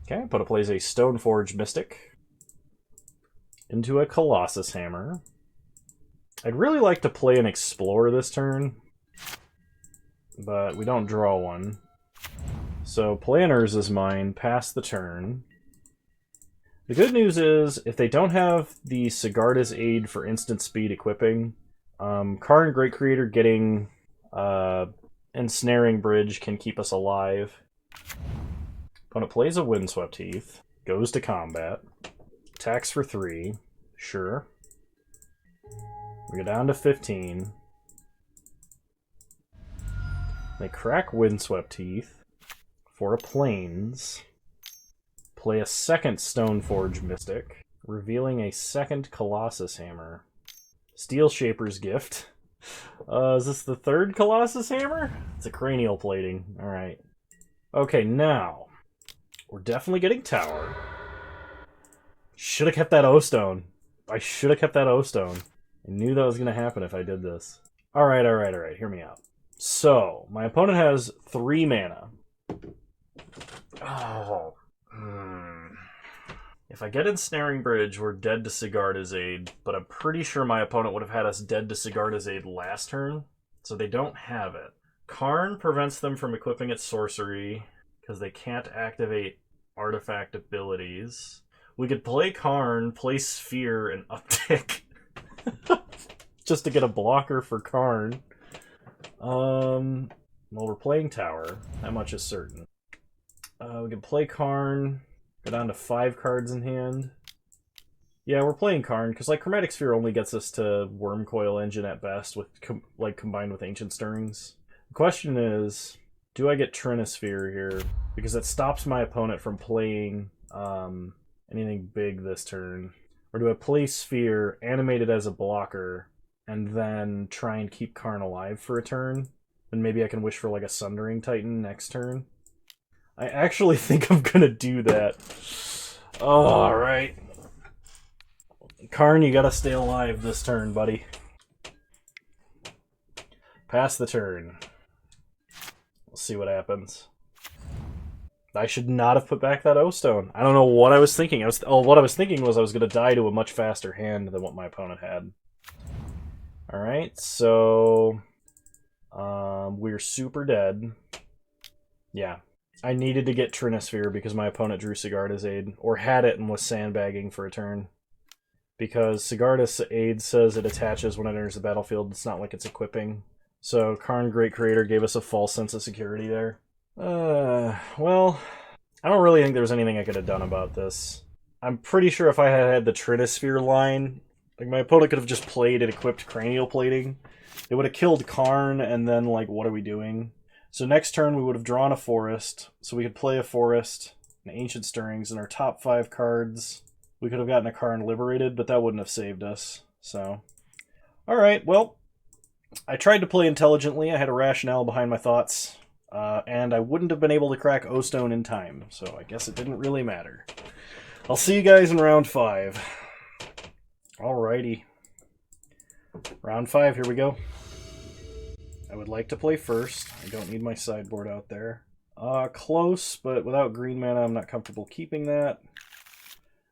Okay, opponent plays a Stoneforge Mystic into a Colossus Hammer. I'd really like to play an Explorer this turn, but we don't draw one. So Planners is mine, pass the turn. The good news is, if they don't have the Sigarda's Aid for instant speed equipping, Karn Great Creator getting Ensnaring Bridge can keep us alive. Opponent plays a Windswept Heath, goes to combat, attacks for 3, sure. We go down to 15. They crack Windswept Heath for a Plains. Play a second Stoneforge Mystic, revealing a second Colossus Hammer. Steel Shaper's Gift. Is this the third Colossus Hammer? It's a Cranial Plating. Alright. Okay, now. We're definitely getting Tower. Should have kept that O-Stone. I should have kept that O-Stone. I knew that was going to happen if I did this. Alright, alright, alright. Hear me out. So, my opponent has 3 mana. Oh. If I get Ensnaring Bridge, we're dead to Sigarda's Aid, but I'm pretty sure my opponent would have had us dead to Sigarda's Aid last turn, so they don't have it. Karn prevents them from equipping its sorcery, because they can't activate artifact abilities. We could play Karn, play Sphere, and uptick. Just to get a blocker for Karn. Well, we're playing Tower. That much is certain. We can play Karn, go down to 5 cards in hand. Yeah, we're playing Karn, because like Chromatic Sphere only gets us to Wormcoil Engine at best, with combined with Ancient Stirrings. The question is, do I get Trinisphere here? Because that stops my opponent from playing anything big this turn. Or do I play Sphere, animate it as a blocker, and then try and keep Karn alive for a turn? And maybe I can wish for like a Sundering Titan next turn. I actually think I'm gonna do that. Alright. Karn, you gotta stay alive this turn, buddy. Pass the turn. We'll see what happens. I should not have put back that O-Stone. I don't know what I was thinking. What I was thinking was I was gonna die to a much faster hand than what my opponent had. Alright, so... we're super dead. Yeah. I needed to get Trinisphere because my opponent drew Sigarda's Aid, or had it and was sandbagging for a turn. Because Sigarda's Aid says it attaches when it enters the battlefield. It's not like it's equipping. So Karn Great Creator gave us a false sense of security there. Well, I don't really think there was anything I could have done about this. I'm pretty sure if I had had the Trinisphere line, like my opponent could have just played and equipped Cranial Plating. It would have killed Karn, and then, like, what are we doing? So next turn we would have drawn a forest, so we could play a forest, an Ancient Stirrings, and our top 5 cards. We could have gotten a Karn Liberated, but that wouldn't have saved us. So, alright, well, I tried to play intelligently. I had a rationale behind my thoughts, and I wouldn't have been able to crack O-Stone in time, so I guess it didn't really matter. I'll see you guys in round 5. Alrighty. Round 5, here we go. I would like to play first. I don't need my sideboard out there. Close, but without green mana, I'm not comfortable keeping that.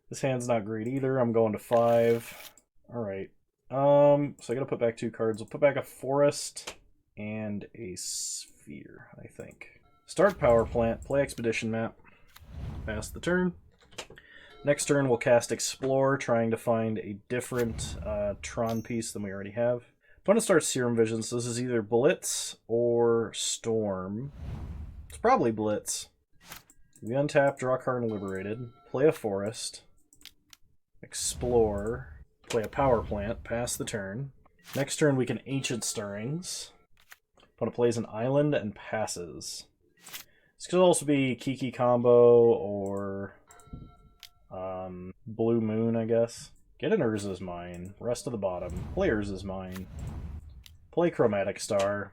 This hand's not great either. I'm going to 5. Alright. So I gotta put back 2 cards. We'll put back a forest and a sphere, I think. Start Power Plant, play Expedition Map. Pass the turn. Next turn, we'll cast Explore, trying to find a different Tron piece than we already have. Opponent starts Serum Vision, so this is either Blitz or Storm. It's probably Blitz. We untap, draw a card and Liberated, play a Forest, Explore, play a Power Plant, pass the turn. Next turn, we can Ancient Stirrings. Opponent plays an Island and passes. This could also be Kiki Combo or Blue Moon, I guess. Get an Urza's Mine. Rest to the bottom. Play Urza's Mine. Play Chromatic Star.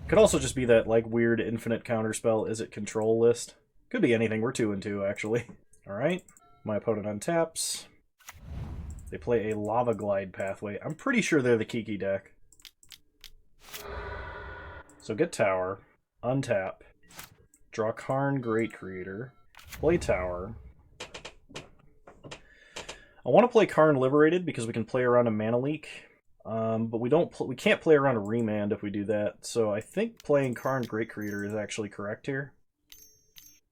Could also just be that like weird infinite counterspell Is It Control list. Could be anything. We're 2-2 actually. Alright. My opponent untaps. They play a Lava Glide Pathway. I'm pretty sure they're the Kiki deck. So get Tower. Untap. Draw Karn Great Creator. Play Tower. I want to play Karn Liberated because we can play around a Mana Leak, but we can't play around a Remand if we do that. So I think playing Karn Great Creator is actually correct here.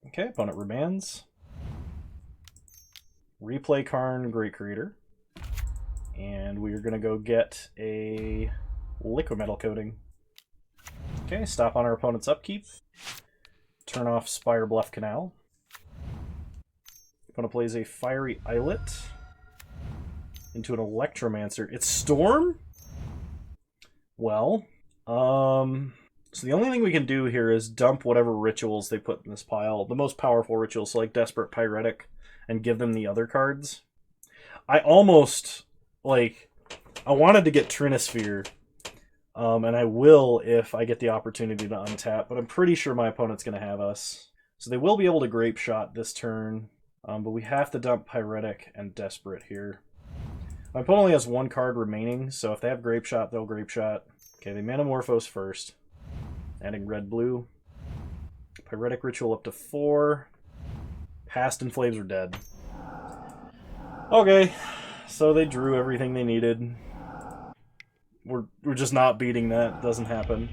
Okay, opponent remands. Replay Karn Great Creator, and we are going to go get a Liquid Metal Coating. Okay, stop on our opponent's upkeep. Turn off Spire Bluff Canal. Opponent plays a Fiery Islet into an Electromancer. It's Storm? Well, so the only thing we can do here is dump whatever rituals they put in this pile. The most powerful rituals, so like Desperate Pyretic, and give them the other cards. I almost, I wanted to get Trinisphere, and I will if I get the opportunity to untap, but I'm pretty sure my opponent's going to have us. So they will be able to Grape Shot this turn, but we have to dump Pyretic and Desperate here. My opponent only has one card remaining, so if they have Grape Shot, they'll Grape Shot. Okay, they Manamorphose first, adding red-blue. Pyretic Ritual up to 4. Past and Flames are dead. Okay, so they drew everything they needed. We're just not beating that. Doesn't happen.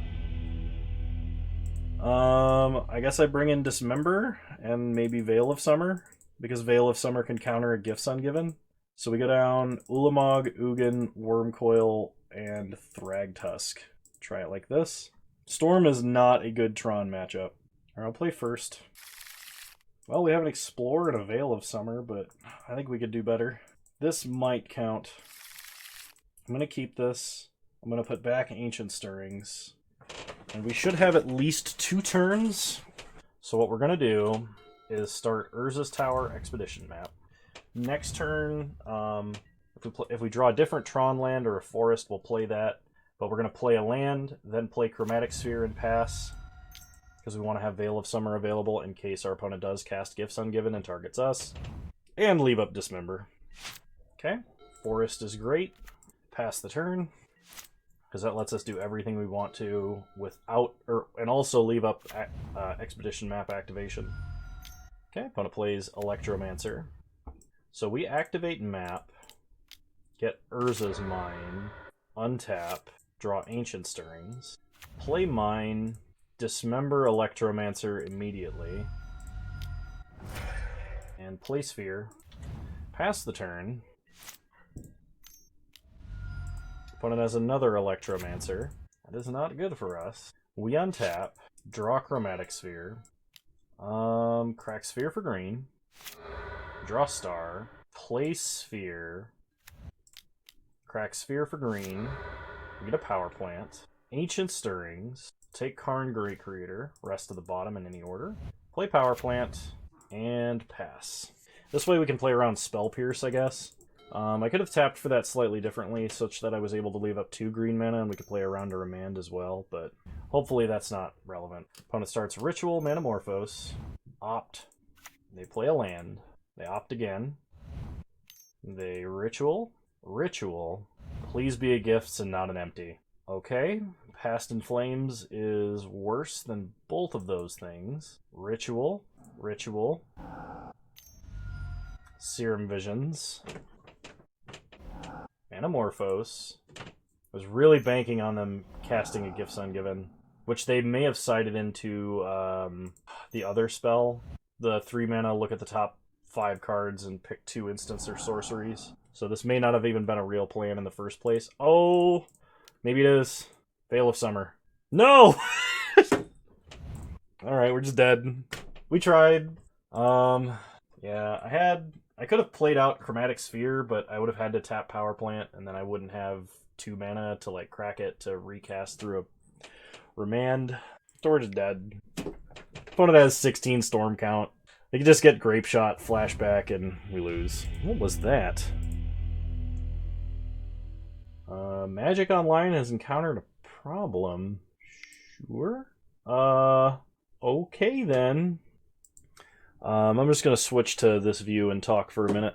I guess I bring in Dismember and maybe Veil of Summer, because Veil of Summer can counter a Gifts Ungiven. So we go down Ulamog, Ugin, Wormcoil, and Thragtusk. Try it like this. Storm is not a good Tron matchup. Alright, I'll play first. Well, we have an Explore and a Veil of Summer, but I think we could do better. This might count. I'm going to keep this. I'm going to put back Ancient Stirrings. And we should have at least 2 turns. So what we're going to do is start Urza's Tower Expedition map. Next turn, if we draw a different Tron land or a forest, we'll play that. But we're going to play a land, then play Chromatic Sphere and pass, because we want to have Veil of Summer available in case our opponent does cast Gifts Ungiven and targets us. And leave up Dismember. Okay, Forest is great. Pass the turn, because that lets us do everything we want to without, and also leave up Expedition map activation. Okay, opponent plays Electromancer. So we activate map, get Urza's Mine, untap, draw Ancient Stirrings, play Mine, Dismember Electromancer immediately, and play Sphere. Pass the turn. Opponent has another Electromancer. That is not good for us. We untap, draw Chromatic Sphere, crack Sphere for green, draw Star, play Sphere, crack Sphere for green, we get a Power Plant, Ancient Stirrings, take Karn Great Creator, rest to the bottom in any order, play Power Plant, and pass. This way we can play around Spell Pierce, I guess. I could have tapped for that slightly differently, such that I was able to leave up 2 green mana, and we could play around a Remand as well, but hopefully that's not relevant. Opponent starts Ritual, Manamorphose, opt, they play a land, they opt again, they Ritual, please be a Gifts and not an empty. Okay, Past in Flames is worse than both of those things. Ritual, Serum Visions, Manamorphose. I was really banking on them casting a Gifts Ungiven, which they may have sided into the other spell, the 3 mana look at the top 5 cards and pick 2 instants or sorceries. So this may not have even been a real plan in the first place. Oh, maybe it is. Veil of Summer. No! Alright, we're just dead. We tried. Yeah, I could have played out Chromatic Sphere, but I would have had to tap Power Plant, and then I wouldn't have 2 mana to, like, crack it to recast through a Remand. Storage is dead. Opponent has 16 Storm count. They can just get Grape Shot, Flashback, and we lose. What was that? Magic Online has encountered a problem. Sure. Okay then. I'm just going to switch to this view and talk for a minute.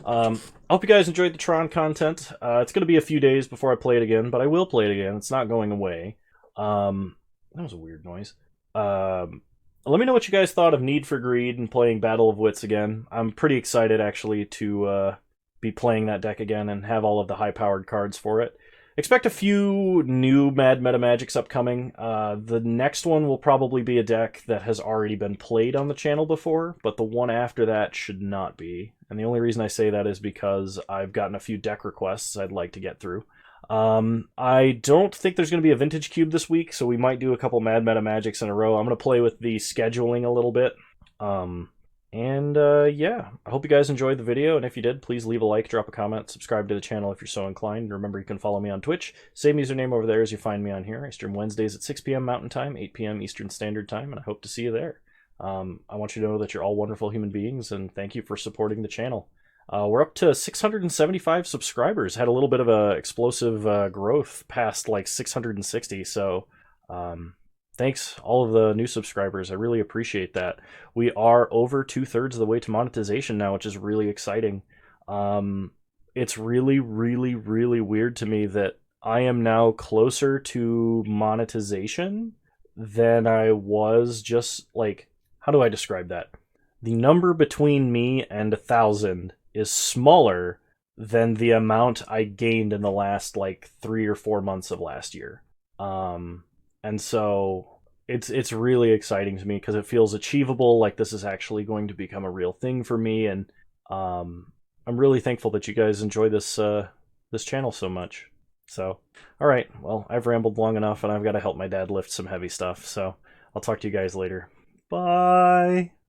I hope you guys enjoyed the Tron content. It's going to be a few days before I play it again, but I will play it again. It's not going away. That was a weird noise. Let me know what you guys thought of Need for Greed and playing Battle of Wits again. I'm pretty excited, actually, to be playing that deck again and have all of the high-powered cards for it. Expect a few new Mad Meta Magics upcoming. The next one will probably be a deck that has already been played on the channel before, but the one after that should not be. And the only reason I say that is because I've gotten a few deck requests I'd like to get through. I don't think there's going to be a Vintage Cube this week, so we might do a couple Mad Meta Magics in a row. I'm going to play with the scheduling a little bit. Yeah, I hope you guys enjoyed the video, and if you did, please leave a like, drop a comment, subscribe to the channel if you're so inclined. Remember, you can follow me on Twitch. Same username over there as you find me on here. I stream Wednesdays at 6 p.m. Mountain Time, 8 p.m. Eastern Standard Time, and I hope to see you there. I want you to know that you're all wonderful human beings, and thank you for supporting the channel. We're up to 675 subscribers. Had a little bit of a explosive growth past like 660, so thanks all of the new subscribers. I really appreciate that. We are over 2/3 of the way to monetization now, which is really exciting. It's really, really, really weird to me that I am now closer to monetization than I was just like, how do I describe that? The number between me and 1,000 is smaller than the amount I gained in the last like 3 or 4 months of last year. And so it's really exciting to me because it feels achievable, like this is actually going to become a real thing for me, and I'm really thankful that you guys enjoy this this channel so much. So, all right, well, I've rambled long enough, and I've got to help my dad lift some heavy stuff, so I'll talk to you guys later. Bye!